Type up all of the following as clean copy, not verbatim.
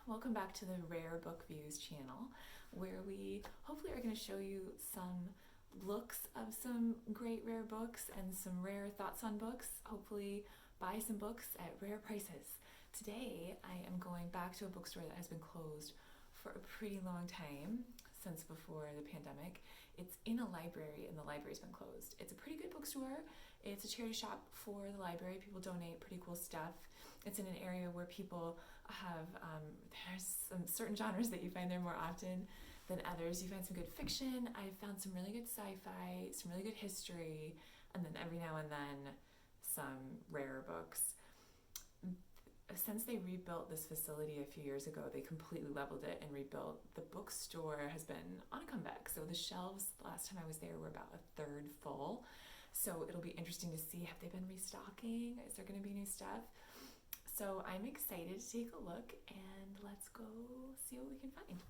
Welcome back to the Rare Book Views channel, where we hopefully are going to show you some looks of some great rare books and some rare thoughts on books. Hopefully buy some books at rare prices. Today I am going back to a bookstore that has been closed for a pretty long time, since before the pandemic. It's in a library and the library's been closed. It's a pretty good bookstore. It's a charity shop for the library. People donate pretty cool stuff. It's in an area where people have, there's some certain genres that you find there more often than others. You find some good fiction. I've found some really good sci-fi, some really good history, and then every now and then some rare books. Since they rebuilt this facility a few years ago, they completely leveled it and rebuilt. The bookstore has been on a comeback. So the shelves, last time I was there, were about a third full. So it'll be interesting to see, have they been restocking? Is there going to be new stuff? So I'm excited to take a look, and let's go see what we can find.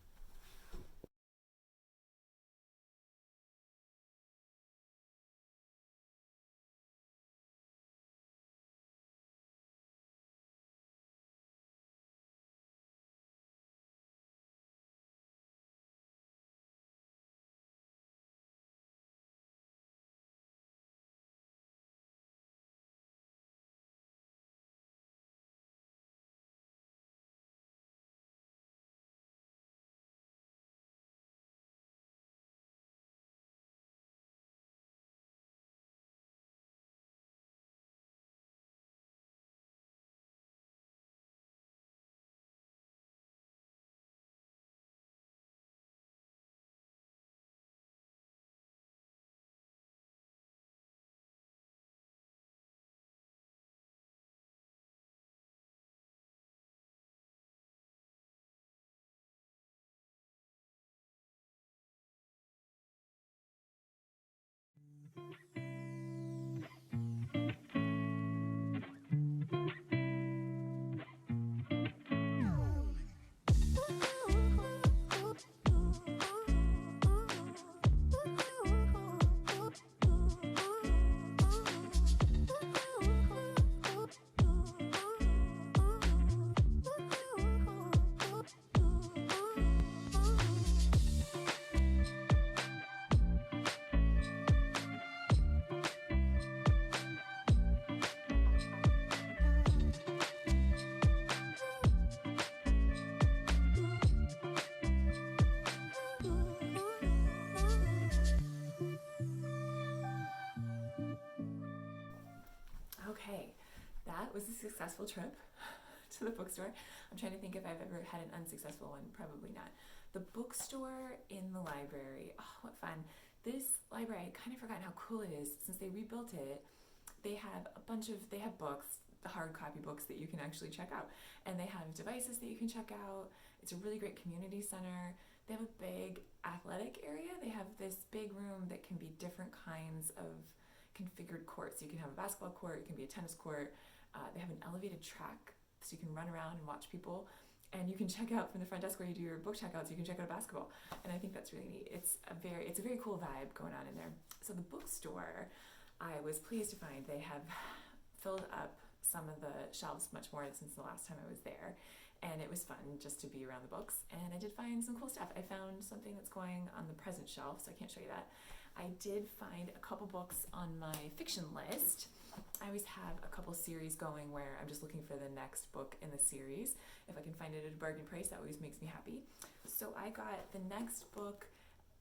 Okay, that was a successful trip to the bookstore. I'm trying to think if I've ever had an unsuccessful one. Probably not. The bookstore in the library. Oh, what fun. This library, I kind of forgotten how cool it is. Since they rebuilt it, they have they have books, the hard copy books that you can actually check out. And they have devices that you can check out. It's a really great community center. They have a big athletic area. They have this big room that can be different kinds of configured courts. You can have a basketball court, it can be a tennis court. They have an elevated track so you can run around and watch people, and you can check out from the front desk where you do your book checkouts. You can check out a basketball, and I think that's really neat. It's a very cool vibe going on in there. So the bookstore, I was pleased to find they have filled up some of the shelves much more since the last time I was there, and it was fun just to be around the books. And I did find some cool stuff. I found something that's going on the present shelf, so I can't show you that. I did find a couple books on my fiction list. I always have a couple series going where I'm just looking for the next book in the series. If I can find it at a bargain price, that always makes me happy. So I got the next book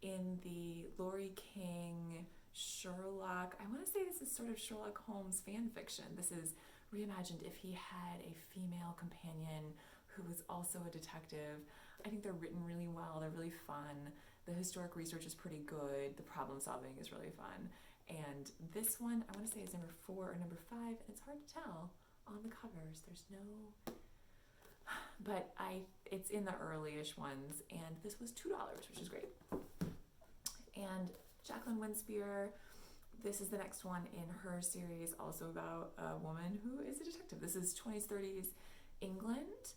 in the Laurie King Sherlock. I want to say this is sort of Sherlock Holmes fan fiction. This is reimagined if he had a female companion who was also a detective. I think they're written really well. They're really fun. The historic research is pretty good. The problem solving is really fun. And this one, I want to say is number 4 or number 5, and it's hard to tell on the covers. There's no, but it's in the early-ish ones, and this was $2, which is great. And Jacqueline Winspear, this is the next one in her series, also about a woman who is a detective. This is 20s, 30s England.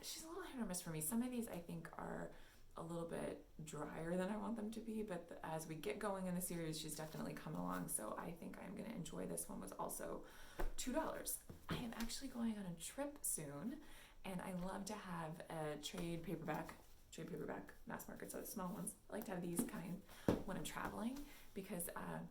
She's a little hit or miss for me. Some of these I think are a little bit drier than I want them to be, but as we get going in the series, she's definitely coming along, so I think I'm going to enjoy this one. Was also $2. I am actually going on a trip soon, and I love to have a trade paperback mass market, so the small ones. I like to have these kind when I'm traveling, because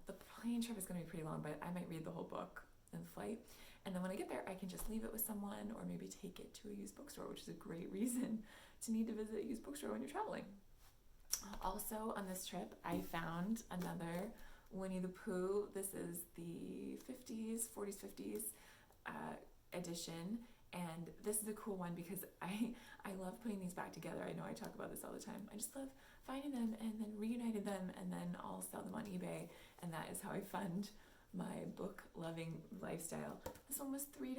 the plane trip is going to be pretty long, but I might read the whole book in the flight, and then when I get there I can just leave it with someone, or maybe take it to a used bookstore, which is a great reason to need to visit a used bookstore when you're traveling. Also on this trip I found another Winnie the Pooh. This is the 40s 50s edition, and this is a cool one because I love putting these back together. I know I talk about this all the time. I just love finding them and then reunited them, and then I'll sell them on eBay, and that is how I fund my book loving lifestyle. This one was $3.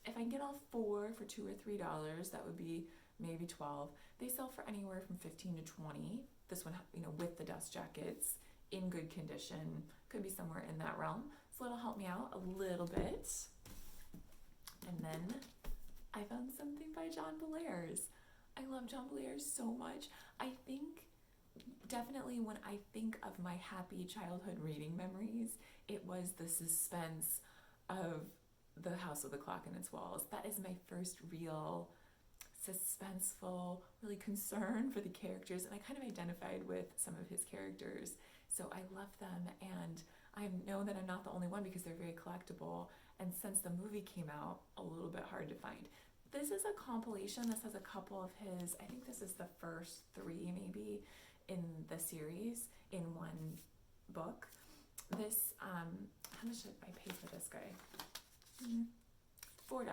If I can get all four for $2 or $3, that would be maybe 12. They sell for anywhere from 15 to 20. This one, with the dust jackets, in good condition, could be somewhere in that realm. So it'll help me out a little bit. And then I found something by John Bellairs. I love John Bellairs so much. I think definitely when I think of my happy childhood reading memories, it was the suspense of The House with the Clock in Its Walls. That is my first real suspenseful, really concern for the characters, and I kind of identified with some of his characters, so I love them, and I know that I'm not the only one because they're very collectible, and since the movie came out, a little bit hard to find. This is a compilation. This has a couple of his, I think this is the first 3 maybe in the series in one book. This, how much did I pay for this guy? $4,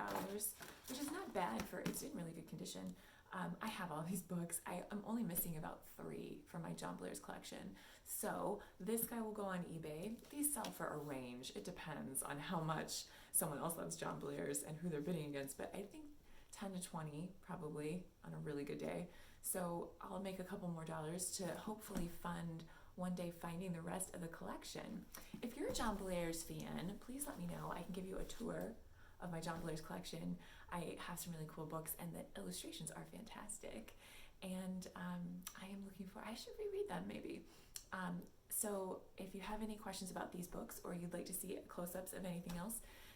which is not bad for, it's in really good condition. I have all these books. I'm only missing about 3 from my John Bellairs collection. So this guy will go on eBay. These sell for a range. It depends on how much someone else loves John Bellairs and who they're bidding against, but I think 10 to 20 probably on a really good day. So I'll make a couple more dollars to hopefully fund one day finding the rest of the collection. If you're a John Bellairs fan, please let me know. I can give you a tour of my John Bellairs collection. I have some really cool books, and the illustrations are fantastic. And I am looking for, I should reread them maybe. So if you have any questions about these books, or you'd like to see close-ups of anything else,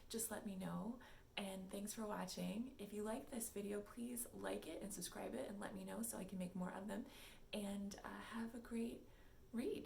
just let me know. And thanks for watching. If you like this video, please like it and subscribe it and let me know so I can make more of them. And have a great read.